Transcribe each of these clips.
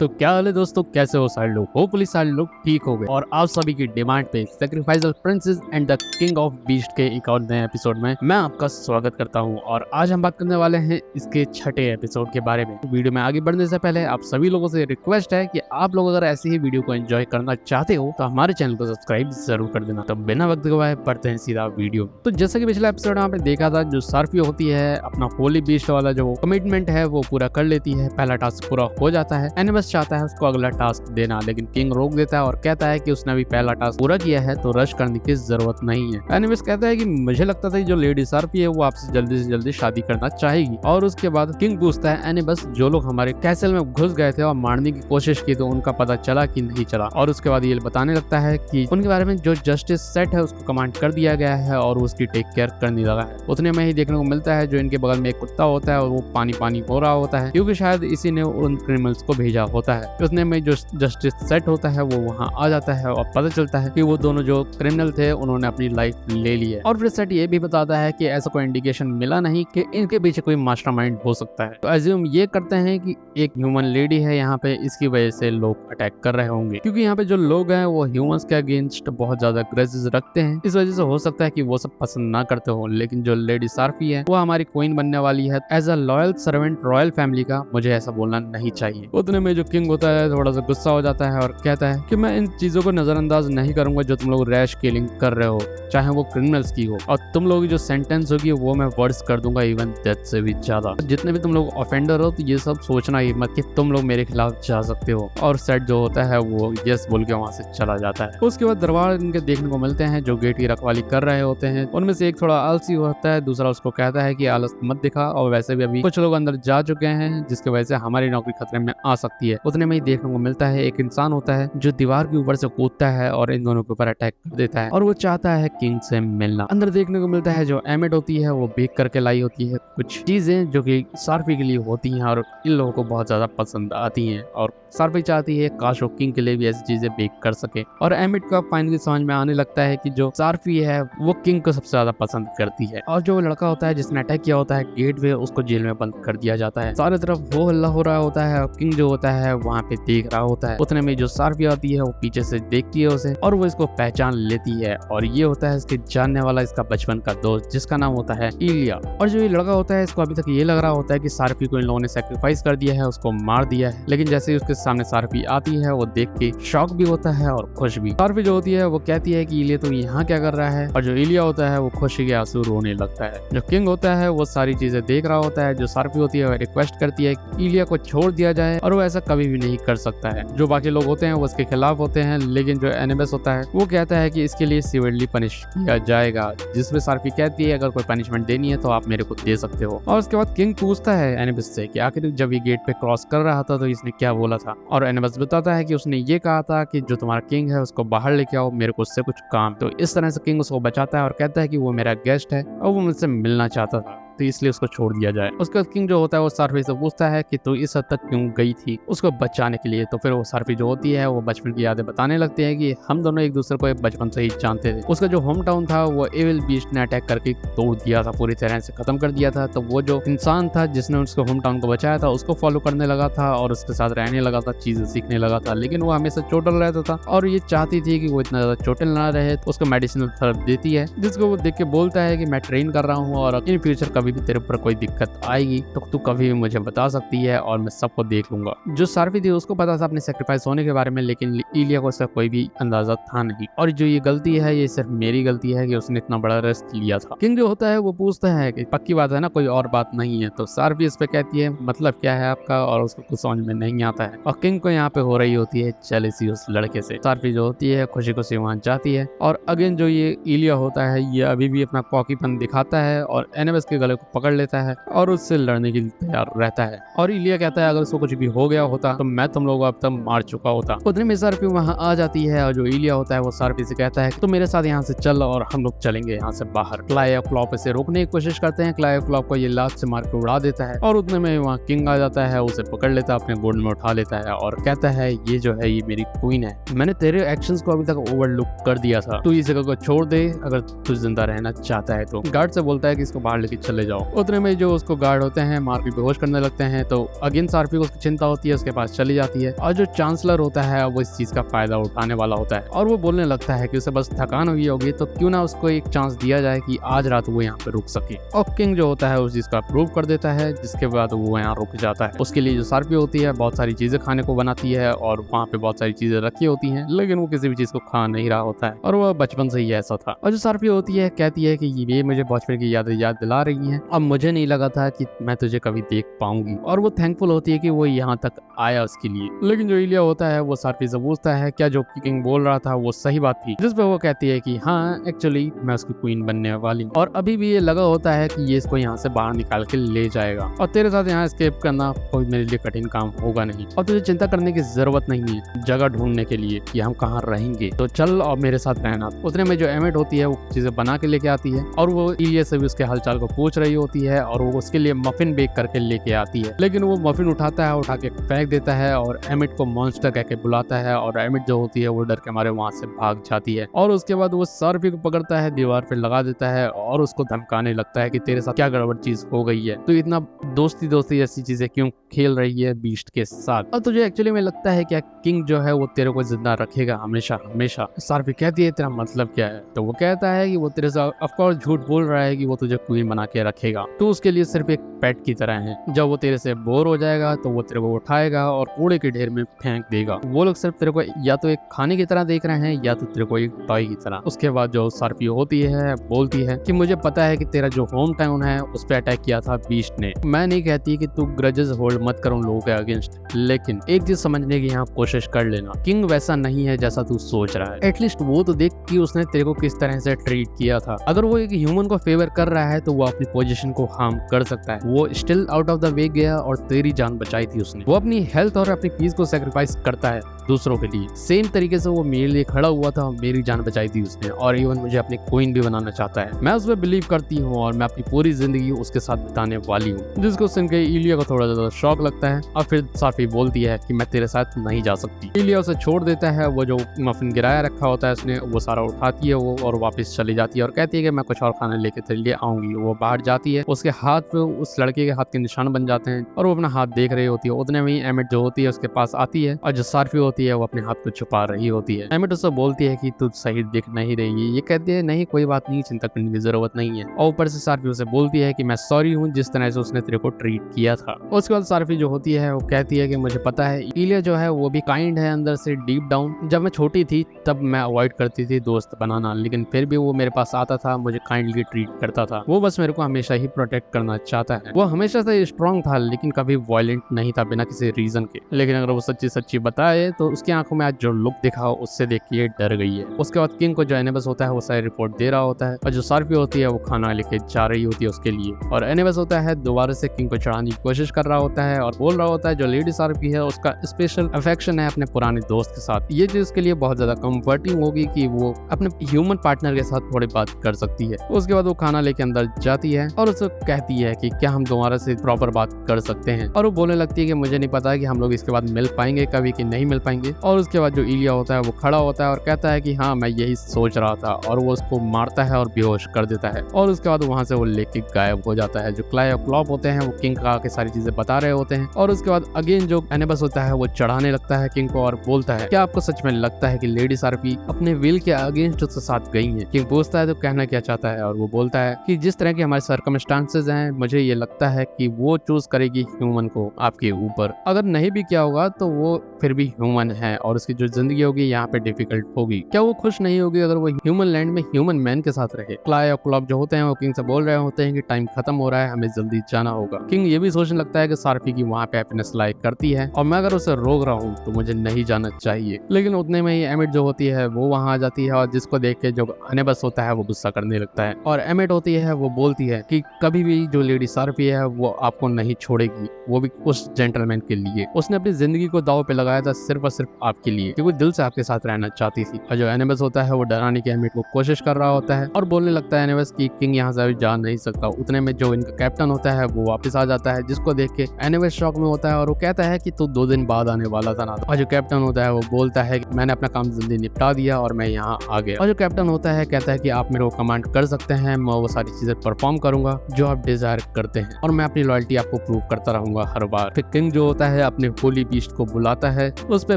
तो क्या हाल है दोस्तों, कैसे हो सारे लोग। होपफुली सारे लोग ठीक हो गए और आप सभी की डिमांड पे sacrificial princess and the king of beast के एक और नए एपिसोड में मैं आपका स्वागत करता हूं। और आज हम बात करने वाले हैं इसके छठे एपिसोड के बारे में। तो वीडियो में आगे बढ़ने से पहले आप सभी लोगों से रिक्वेस्ट है कि आप लोग अगर ऐसी ही वीडियो को एंजॉय करना चाहते हो तो हमारे चैनल को सब्सक्राइब जरूर कर देना। तो बिना वक्त गवाए बढ़ते हैं सीधा वीडियो। तो जैसा कि पिछला एपिसोड में आपने देखा था, जो सार्फी होती है अपना होली बीस्ट वाला जो कमिटमेंट है वो पूरा कर लेती है। पहला टास्क पूरा हो जाता है। एनिमस चाहता है उसको अगला टास्क देना, लेकिन किंग रोक देता है और कहता है कि उसने अभी पहला टास्क पूरा किया है तो रश करने की जरूरत नहीं है। एनिमस कहता है कि मुझे लगता था जो लेडी सार्फी है वो आपसे जल्दी से जल्दी शादी करना चाहेगी। और उसके बाद किंग पूछता है एनिमस, जो लोग हमारे कैसल में घुस गए थे और मारने की कोशिश की तो उनका पता चला कि नहीं चला। और उसके बाद ये बताने लगता है कि उनके बारे में जो जस्टिस सेट है उसको कमांड कर दिया गया है और उसकी टेक केयर करने लगा है। उतने में ही देखने को मिलता है जो इनके बगल में एक कुत्ता होता है और वो पानी पानी हो रहा होता है, क्योंकि शायद इसी ने उन क्रिमिनल्स को भेजा होता है। उतने में जो जस्टिस सेट होता है वो वहाँ आ जाता है और पता चलता है कि वो दोनों जो क्रिमिनल थे उन्होंने अपनी लाइफ ले ली है। और फिर सेट ये भी बताता है कि ऐसा कोई इंडिकेशन मिला नहीं कि इनके पीछे कोई मास्टरमाइंड हो सकता है। तो एज्यूम ये करते हैं कि एक ह्यूमन लेडी है यहाँ पे, इसकी वजह से लोग अटैक कर रहे होंगे, क्योंकि यहाँ पे जो लोग हैं वो ह्यूमंस के अगेंस्ट बहुत ज्यादा ग्रजेस रखते हैं। इस वजह से हो सकता है कि वो सब पसंद ना करते हो। लेकिन जो लेडी सार्फी है वो हमारी क्वीन बनने वाली है। As a loyal servant royal family का मुझे ऐसा बोलना नहीं चाहिए। उतने में जो किंग होता है थोड़ा सा गुस्सा हो जाता है और कहता है कि मैं इन चीजों को नजरअंदाज नहीं करूंगा जो तुम लोग रैश किलिंग कर रहे हो, चाहे वो क्रिमिनल्स की हो। और तुम लोग जो सेंटेंस होगी वो मैं वर्ड्स कर दूंगा, इवन डेथ से भी ज्यादा। जितने भी तुम लोग ऑफेंडर हो तो ये सब सोचना ही मत कि तुम लोग मेरे खिलाफ जा सकते हो। और सेट जो होता है वो यस बोल के वहां से चला जाता है। उसके बाद दरबार इनके देखने को मिलते हैं जो गेट की रखवाली कर रहे होते हैं। उनमें से एक थोड़ा आलसी होता है, दूसरा उसको कहता है कि आलस मत दिखा, और वैसे भी अभी कुछ लोग अंदर जा चुके हैं जिसकी वजह से हमारी नौकरी खतरे में आ सकती है। उतने में ही देखने को मिलता है एक इंसान होता है जो दीवार के ऊपर से कूदता है और इन दोनों के ऊपर अटैक कर देता है और वो चाहता है किंग से मिलना। अंदर देखने को मिलता है जो एमिट होती है वो बेक करके लाई होती है कुछ चीजें जो कि सार्फी के लिए होती हैं और इन लोगों को बहुत ज्यादा पसंद आती हैं। और सार्फी चाहती है काश वो किंग के लिए भी ऐसी चीजें बेक कर सके। और एमिट का फाइनली समझ में आने लगता है कि जो सार्फी है वो किंग को सबसे ज्यादा पसंद करती है। और जो लड़का होता है जिसने अटैक किया होता है गेट पे, उसको जेल में बंद कर दिया जाता है। चारों तरफ हो हल्ला हो रहा होता है और किंग जो होता है वहाँ पे देख रहा होता है। उतने में जो सार्फी आती है वो पीछे से देखती है उसे और वो इसको पहचान लेती है। और ये होता है इसके जानने वाला इसका बचपन का दोस्त जिसका नाम होता है इलिया। और जो ये लड़का होता है इसको अभी तक ये लग रहा होता है कि सार्फी को इन लोगों ने सैक्रिफाइस कर दिया है, उसको मार दिया है। लेकिन जैसे ही उसके सामने सार्फी आती है वो देख के शॉक भी होता है और खुश भी। सार्फी जो होती है वो कहती है कि इलिया तुम यहाँ क्या कर रहा है। और जो इलिया होता है वो खुशी के आंसू रोने लगता है। जो किंग होता है वो सारी चीजें देख रहा होता है। जो सार्फी होती है वो रिक्वेस्ट करती है कि इलिया को छोड़ दिया जाए और वो ऐसा कभी भी नहीं कर सकता है। जो बाकी लोग होते हैं वो उसके खिलाफ होते हैं, लेकिन जो एनिमस होता है वो कहता है कि इसके लिए सिवियरली पनिश किया जाएगा। जिसमें सार्फी कहती है अगर कोई पनिशमेंट देनी है तो आप मेरे को दे सकते हो। और उसके बाद किंग पूछता है एनिमस से कि आखिर जब ये गेट पे क्रॉस कर रहा था तो इसने क्या बोला था। और एनिमस बताता है कि उसने ये कहा था कि जो तुम्हारा किंग है उसको बाहर लेके आओ, मेरे को उससे कुछ काम। तो इस तरह से किंग उसको बचाता है और कहता है कि वो मेरा गेस्ट है और वो मुझसे मिलना चाहता था तो इसलिए उसको छोड़ दिया जाए। उसके बाद किंग जो होता है वो सार्फी से पूछता है कि तू इस हद तक क्यों गई थी उसको बचाने के लिए। तो फिर वो सार्फी जो होती है वो बचपन की यादें बताने लगती है कि हम दोनों एक दूसरे को बचपन से ही जानते थे। उसका जो होम टाउन था वो एविल बीस्ट ने अटैक करके तोड़ दिया था, पूरी तरह से खत्म कर दिया था। तो वो जो इंसान था जिसने उसको होम टाउन को बचाया था उसको फॉलो करने लगा था और उसके साथ रहने लगा था, चीजें सीखने लगा था। लेकिन वो हमेशा चोटिल रहता था और ये चाहती थी कि वो इतना ज्यादा चोटिल ना रहे। तो उसको मेडिसिनल थेरेपी देती है जिसको वो देख के बोलता है कि मैं ट्रेन कर रहा हूँ और इन फ्यूचर कभी भी तेरे ऊपर कोई दिक्कत आएगी तो तू कभी भी मुझे बता सकती है और मैं सबको देख लूंगा। जो सार्फी थी उसको पता था अपने सेक्रीफाइस होने के बारे में, लेकिन इलिया को इसका कोई भी अंदाजा था नहीं। और जो ये गलती है ये सिर्फ मेरी गलती है कि उसने इतना बड़ा रिस्क लिया था। किंग जो होता है वो पूछता है कि पक्की बात है ना, कोई और बात नहीं है। तो सार्फी इस पे कहती है मतलब क्या है आपका, और उसको कुछ समझ में नहीं आता है। और किंग को यहाँ पे हो रही होती है जेलसी उस लड़के से। सार्फी जो होती है खुशी खुशी वहाँ जाती है और अगेन जो ये इलिया होता है ये अभी भी अपना कॉकीपन दिखाता है और एनिमस के गले को पकड़ लेता है और उससे लड़ने के लिए तैयार रहता है। और इलिया कहता है अगर उसको कुछ भी हो गया होता तो मैं तुम लोगों को अब तक मार चुका होता। उतने में सार्फी वहाँ आ जाती है और जो इलिया होता है वो सार्फी से कहता है तो मेरे साथ यहाँ से चल और हम लोग चलेंगे यहाँ से बाहर। क्लायोक्लॉप इसे रोकने की कोशिश करते हैं। क्लायोक्लॉप को ये लात से मार के उड़ा देता है और उतने में वहाँ किंग आ जाता है, उसे पकड़ लेता है, अपने गोद में उठा लेता है और कहता है ये जो है ये मेरी क्वीन है, मैंने तेरे एक्शंस को अभी तक ओवरलुक कर दिया था, तू इस जगह को छोड़ दे अगर तू जिंदा रहना चाहता है। तो गार्ड से बोलता है कि इसको बाहर लेके चले जाओ। उतने में जो उसको गार्ड होते हैं मार के बेहोश करने लगते हैं, तो अगेन सार्फी को उसकी चिंता होती है, उसके पास चली जाती है और जो चांसलर होता है वो इस चीज का फायदा उठाने वाला होता है और वो बोलने लगता है कि उसे बस थकान हुई होगी तो क्यों ना उसको एक चांस दिया जाए कि आज रात वो यहाँ पे रुक सके। और किंग जो होता है उस चीज का अप्रूव कर देता है, जिसके बाद वो यहाँ रुक जाता है। उसके लिए जो सार्फी होती है बहुत सारी चीजें खाने को बनाती है और वहाँ पे बहुत सारी चीजें रखी होती हैं, लेकिन वो किसी भी चीज को खा नहीं रहा होता है और वो बचपन से ही ऐसा था। और जो सार्फी होती है कहती है कि ये मुझे बचपन की याद दिला रही है, अब मुझे नहीं लगा था कि मैं तुझे कभी देख पाऊंगी। और वो थैंकफुल होती है कि वो यहाँ तक आया उसके लिए। लेकिन जो इलिया होता है वो सार्फी से पूछता है क्या जो किंग बोल रहा था वो सही बात थी, जिस पे वो कहती है कि हाँ एक्चुअली मैं उसकी क्वीन बनने वाली हूँ और अभी भी ये लगा होता है कि ये इसको यहाँ से बाहर निकाल के ले जाएगा और तेरे साथ यहाँ एस्केप करना कोई मेरे लिए कठिन काम होगा नहीं और तुझे चिंता करने की जरूरत नहीं है जगह ढूंढने के लिए कि हम कहाँ रहेंगे, तो चल और मेरे साथ रहना। उतने में जो एमेट होती है वो चीजें बना के लेके आती है और वो इलिया से भी उसके हालचाल को पूछ रही होती है और वो उसके लिए मफिन बेक करके लेके आती है, लेकिन वो मफिन उठाता है, उठा के फेंक देता है और एमिट को मॉन्स्टर कह के बुलाता है और एमिट जो होती है वो डर के मारे वहां से भाग जाती है और उसके बाद वो सार्फी को पकड़ता है, दीवार पे लगा देता है और उसको धमकाने लगता है कि तेरे साथ क्या गड़बड़ चीज हो गई है, तो इतना दोस्ती जैसी चीजें क्यों खेल रही है बीस्ट के साथ, और तुझे एक्चुअली में लगता है क्या किंग जो है वो तेरे को जिंदा रखेगा हमेशा हमेशा। सार्फी कहती है तेरा मतलब क्या है, तो वो कहता है कि वो तेरे साथ ऑफकोर्स झूठ बोल रहा है कि वो तुझे क्वीन बना के रखेगा, तो उसके लिए सिर्फ एक पेट की तरह है, जब वो तेरे से बोर हो जाएगा तो वो तेरे को उठाएगा और कूड़े के ढेर में फेंक देगा। वो लोग सिर्फ तेरे को या तो एक खाने की तरह देख रहे हैं या तो तेरे को एक टॉय की तरह। उसके बाद जो सार्फी होती है बोलती है कि मुझे पता है कि तेरा जो होम टाउन है उस पर अटैक किया था बीस्ट ने, मैं नहीं कहती कि तू ग्रजेस होल्ड मत कर उन लोगों के अगेंस्ट, लेकिन एक चीज समझने की यहाँ कोशिश कर लेना, किंग वैसा नहीं है जैसा तू सोच रहा है। एटलीस्ट वो तो देख कि उसने तेरे को किस तरह से ट्रीट किया था। अगर वो एक ह्यूमन को फेवर कर रहा है तो वो अपनी पोजीशन को हार्म कर सकता है। वो still out of the way गया और तेरी जान बचाई थी उसने। वो अपनी हेल्थ और अपनी पीस को सेक्रीफाइस करता है दूसरों के लिए। सेम तरीके से वो मेरे लिए खड़ा हुआ था, मेरी जान बचाई थी उसने और इवन मुझे अपनी क्वीन भी बनाना चाहता है। मैं उस पर बिलीव करती हूँ और मैं अपनी पूरी जिंदगी उसके साथ बिताने वाली हूँ। जिसको सुन के इलिया को थोड़ा ज्यादा शौक लगता है और फिर सार्फी बोलती है कि मैं तेरे साथ नहीं जा सकती। इलिया उसे छोड़ देता है, वो जो मफिन गिराया रखा होता है उसने वो सारा उठाती है वो और वापस चली जाती है और कहती है कि मैं कुछ और खाना लेके तेरे लिए आऊंगी। वो बाहर जाती है, उसके हाथ पे उस लड़के के हाथ के निशान बन जाते हैं और वो अपना हाथ देख रही होती है। उतने में ही एमिट जो होती है उसके पास आती है और जो सार्फी होती है वो अपने हाथ को छुपा रही होती है। एमिट उससे बोलती है कि तू सही दिख नहीं रही है। ये कहती है नहीं कोई बात नहीं, चिंता करने की जरूरत नहीं है। और ऊपर से सार्फी उसे बोलती है कि मैं सॉरी हूँ जिस तरह से उसने तेरे को ट्रीट किया था। उसके बाद सार्फी जो होती है वो कहती है कि मुझे पता है इलिया जो है वो भी काइंड है अंदर से डीप डाउन। जब मैं छोटी थी तब मैं अवॉइड करती थी दोस्त बनाना, लेकिन फिर भी वो मेरे पास आता था, मुझे काइंडली ट्रीट करता था। वो बस मेरे को हमेशा ही प्रोटेक्ट करना चाहता है। वो हमेशा से स्ट्रांग था लेकिन कभी वायलेंट नहीं था बिना किसी रीजन के। लेकिन अगर वो सच्ची सच्ची बताए तो उसकी आंखों में आज जो लुक दिखा उससे देख के डर गई है। उसके बाद किंग को जो एनेबस होता है वो सारी रिपोर्ट दे रहा होता है और जो सार्फी होती है वो खाना लेके जा रही होती है उसके लिए। और एनेबस होता है दोबारा से किंग को चढ़ाने की कोशिश कर रहा होता है और बोल रहा होता है जो लेडी सार्फी है उसका स्पेशल अफेक्शन है अपने पुराने दोस्त के साथ। ये चीज के लिए बहुत ज्यादा कंफर्टिंग होगी कि वो अपने ह्यूमन पार्टनर के साथ थोड़ी बात कर सकती है। उसके बाद वो खाना लेके अंदर जाती है और उसे कहती है कि क्या हम दोबारा से प्रॉपर बात कर सकते हैं, और वो बोलने लगती है कि मुझे नहीं पता कि हम लोग इसके बाद मिल पाएंगे कभी कि नहीं मिल पाएंगे। और उसके बाद जो इलिया होता है वो खड़ा होता है और कहता है कि हाँ मैं यही सोच रहा था, और वो उसको मारता है और बेहोश कर देता है। और उसके बाद वहां से वो लेके गायब हो जाता है। जो क्लाई और क्लॉप होते हैं वो किंग का आके सारी चीजें बता रहे होते हैं। और उसके बाद अगेन जो एनेबस होता है वो चढ़ाने लगता है किंग को और बोलता है क्या आपको सच में लगता है कि लेडी सार्फी अपने विल के अगेंस्ट उसके साथ गई है? किंग पूछता है तो कहना क्या चाहता है और वो बोलता है कि जिस तरह के हमारे सर्कमस्टांसेस हैं मुझे ये लगता है कि वो चूज करेगी ह्यूमन को आपके ऊपर। अगर नहीं भी किया होगा तो वो फिर भी ह्यूमन है और उसकी जो जिंदगी होगी यहाँ पे डिफिकल्ट होगी। क्या वो खुश नहीं होगी अगर वो ह्यूमन लैंड में ह्यूमन मैन के साथ रहे? क्लाई और क्लॉप जो होते हैं वो किंग से बोल रहे होते हैं कि टाइम खत्म हो रहा है, हमें जल्दी जाना होगा। किंग ये भी सोचने लगता है कि सार्फी की वहाँ पे हैप्पीनेस लाइक करती है और मैं अगर उसे रोक रहा हूँ तो मुझे नहीं जाना चाहिए। लेकिन उतने में ही एमिट जो होती है वो वहाँ आ जाती है और जिसको देख के जो एनेबस होता है वो गुस्सा करने लगता है। और एमिट होती है वो बोलती है कि कभी भी जो लेडी सार्फी है वो आपको नहीं छोड़ेगी, वो भी उस जेंटलमैन के लिए। उसने अपनी जिंदगी को दाव पे लगाया था सिर्फ और और सिर्फ आपके लिए, क्योंकि दिल से आपके साथ रहना चाहती थी। और जो एनिमस होता है वो डराने की एमिट को कोशिश कर रहा होता है और बोलने लगता है एनिमस की किंग यहाँ से अभी जा नहीं सकता। उतने में जो इनका कैप्टन होता है वो वापस आ जाता है, जिसको देख के एनिमस शॉक में होता है और वो कहता है कि तू 2 दिन बाद आने वाला था ना। और जो कैप्टन होता है वो बोलता है कि मैंने अपना काम जल्दी निपटा दिया और मैं यहाँ आ गया। और जो कैप्टन होता है कहता है कि आप मेरे को कमांड कर सकते हैं, मैं वो सारी चीजें परफॉर्म करूंगा जो आप डिजायर करते हैं और मैं अपनी लॉयल्टी आपको प्रूव करता रहूंगा हर बार। फिर किंग जो होता है अपने होली बीस्ट को बुलाता है, उस पे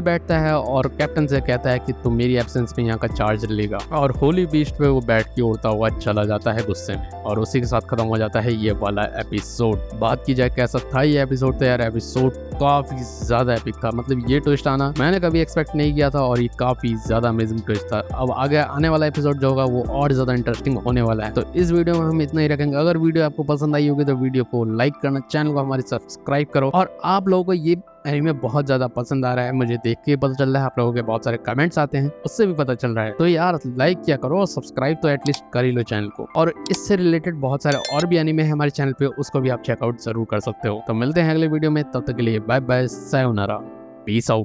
बैठता है और कैप्टन से कहता है कि तुम मेरी एब्सेंस में यहाँ का चार्ज लेगा। और होली बीस्ट पे वो बैठ के उड़ता हुआ चला जाता है गुस्से में। और उसी के साथ खत्म हो जाता है ये वाला एपिसोड। बात की जाए कैसा था ये एपिसोड, तो यार एपिसोड काफी ज्यादा एपिक था। मतलब ये ट्विस्ट आना मैंने कभी एक्सपेक्ट नहीं किया था और ये काफी ज्यादा अमेजिंग ट्विस्ट था। अब आगे आने वाला एपिसोड जो होगा वो और ज्यादा इंटरेस्टिंग होने वाला है। तो इस वीडियो में हम इतना ही रखेंगे। अगर वीडियो आपको पसंद आई होगी तो वीडियो को लाइक करना, चैनल को हमारे सब्सक्राइब करो। और आप लोगों को ये एनीमे बहुत ज्यादा पसंद आ रहा है, मुझे देख के पता चल रहा है। आप लोगों के बहुत सारे कमेंट्स आते हैं, उससे भी पता चल रहा है। तो यार लाइक क्या करो और सब्सक्राइब तो एटलीस्ट कर ही लो चैनल को। और इससे रिलेटेड बहुत सारे और भी एनीमे है हमारे चैनल पे, उसको भी आप चेकआउट जरूर कर सकते हो। तो मिलते हैं अगले वीडियो में, तब तक के लिए bye bye, sayonara, peace out.